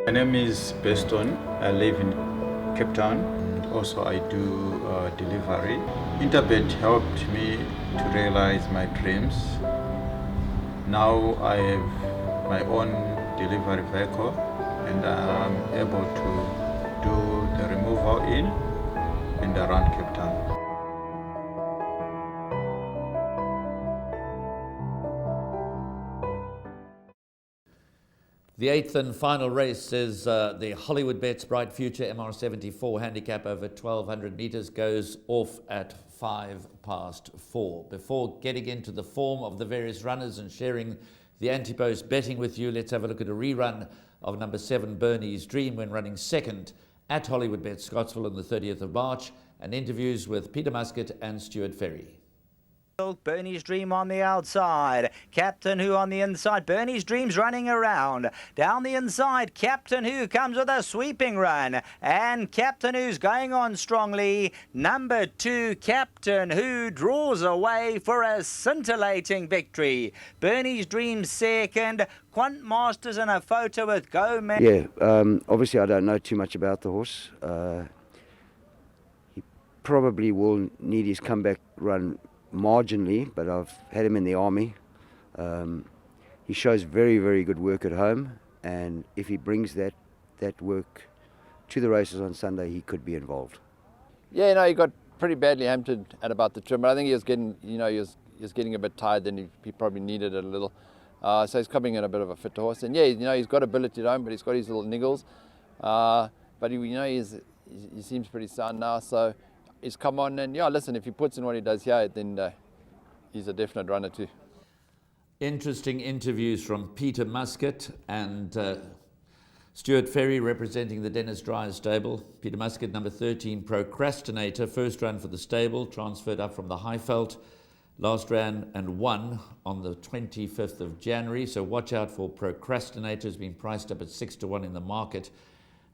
My name is Beston. I live in Cape Town. Also, I do delivery. Interbet helped me to realize my dreams. Now I have my own delivery vehicle and I'm able to do the removal in and around Cape Town. The eighth and final race is the Hollywood Bets Bright Future MR74 handicap over 1,200 meters, goes off at 4:05. Before getting into the form of the various runners and sharing the anti-post betting with you, let's have a look at a rerun of number 7 Bernie's Dream when running second at Hollywood Bets Scottsville on the 30th of March, and interviews with Peter Muscat and Stuart Ferry. Bernie's Dream on the outside, Captain Who on the inside. Bernie's Dream's running around. Down the inside, Captain Who comes with a sweeping run. And Captain Who's going on strongly. Number 2, Captain Who draws away for a scintillating victory. Bernie's Dream second. Quant Masters in a photo with Go Man. Yeah, obviously I don't know too much about the horse. He probably will need his comeback run marginally, but I've had him in the army. He shows very, very good work at home, and if he brings that work to the races on Sunday, he could be involved. Yeah, he got pretty badly hampered at about the trim, but I think he was getting, he was getting a bit tired, then he probably needed it a little. So he's coming in a bit of a fitter horse, and yeah, he's got ability at home, but he's got his little niggles. But he seems pretty sound now, so he's come on, and yeah, listen, if he puts in what he does here, then he's a definite runner too. Interesting interviews from Peter Muscat and Stuart Ferry representing the Dennis Dryers stable. Peter Muscat, number 13, Procrastinator, first run for the stable, transferred up from the Highveld. Last ran and won on the 25th of January, so watch out for Procrastinator, has been priced up at 6-1 in the market.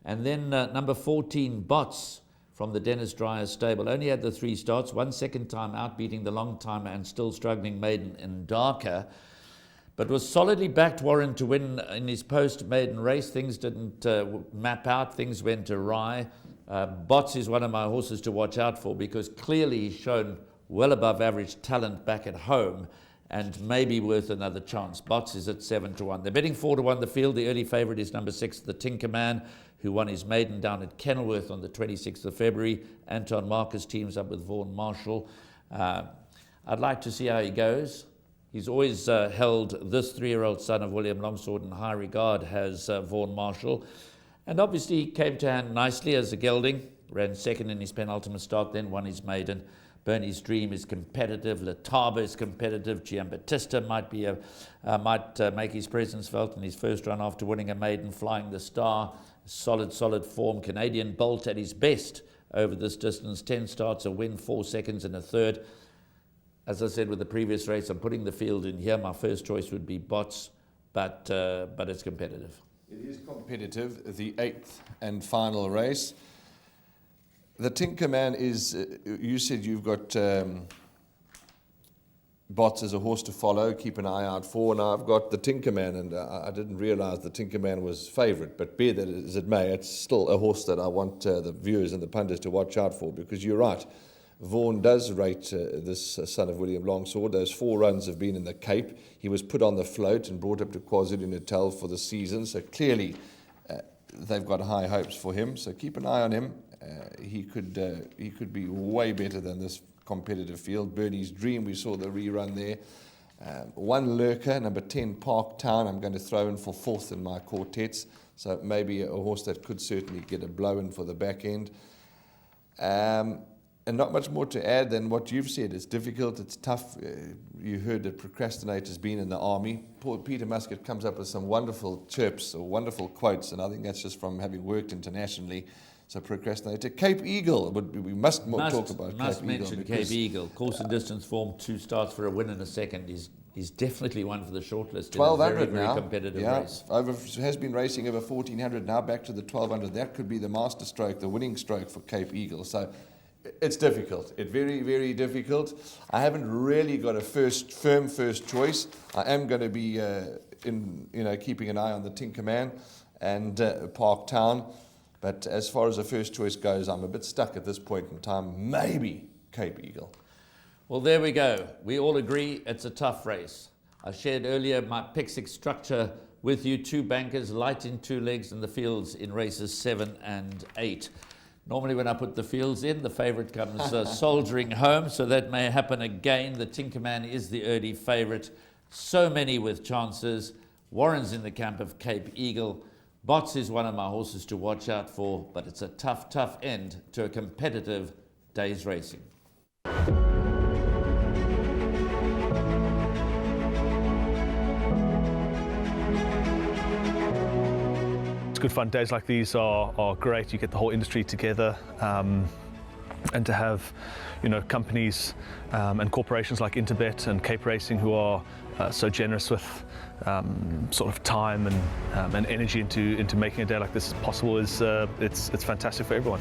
And then number 14, Bots, from the Dennis Dryers stable, only had the 3 starts, one second time out, beating the long timer and still struggling maiden in Darker, but was solidly backed Warren to win in his post-maiden race. Things didn't map out, things went awry. Bots is one of my horses to watch out for because clearly he's shown well above average talent back at home and maybe worth another chance. Bots is at 7-1. They're betting 4-1 the field. The early favourite is number 6, the Tinker Man, who won his maiden down at Kenilworth on the 26th of February. Anton Marcus teams up with Vaughan Marshall. I'd like to see how he goes. He's always held this 3-year-old son of William Longsword in high regard, has Vaughan Marshall. And obviously he came to hand nicely as a gelding, ran second in his penultimate start, then won his maiden. Bernie's Dream is competitive, Lataba is competitive, Giambattista might make his presence felt in his first run after winning a maiden, Flying the Star. Solid form. Canadian Bolt at his best over this distance. 10 starts, a win, 4 seconds and a third. As I said with the previous race, I'm putting the field in here. My first choice would be Bots, but it's competitive. It is competitive, the 8th and final race. The Tinkerman is, you said you've got Bots as a horse to follow, keep an eye out for. Now I've got the Tinkerman, and I didn't realize the Tinkerman was favourite, but be that as it may, it's still a horse that I want the viewers and the pundits to watch out for, because you're right, Vaughan does rate this son of William Longsword. Those 4 runs have been in the Cape. He was put on the float and brought up to KwaZulu-Natal for the season, so clearly they've got high hopes for him, so keep an eye on him. He could be way better than this competitive field. Bernie's Dream, we saw the rerun there. One lurker, number 10, Park Town, I'm going to throw in for 4th in my quartets. So maybe a horse that could certainly get a blow in for the back end. And not much more to add than what you've said. It's difficult, it's tough. You heard that Procrastinator's been in the army. Poor Peter Muscat comes up with some wonderful chirps or wonderful quotes, and I think that's just from having worked internationally. So Procrastinator. Cape Eagle, we must talk about Must Cape mention Eagle. Cape Eagle. Course and distance form, 2 starts for a win and a second. He's definitely one for the shortlist in a very, very competitive race. Has been racing over 1,400, now back to the 1,200. That could be the master stroke, the winning stroke for Cape Eagle. So it's difficult. It's very, very difficult. I haven't really got a firm first choice. I am going to be keeping an eye on the Tinker Man. and Park Town. But as far as the first choice goes, I'm a bit stuck at this point in time. Maybe Cape Eagle. Well, there we go. We all agree it's a tough race. I shared earlier my PIC6 structure with you, 2 bankers, light in 2 legs, and the fields in races 7 and 8. Normally when I put the fields in, the favourite comes soldiering home, so that may happen again. The Tinkerman is the early favourite. So many with chances. Warren's in the camp of Cape Eagle. Bots is one of my horses to watch out for, but it's a tough, tough end to a competitive day's racing. It's good fun. Days like these are great. You get the whole industry together, and to have, you know, companies and corporations like Interbet and Cape Racing who are so generous with sort of time and energy into making a day like this possible is it's fantastic for everyone.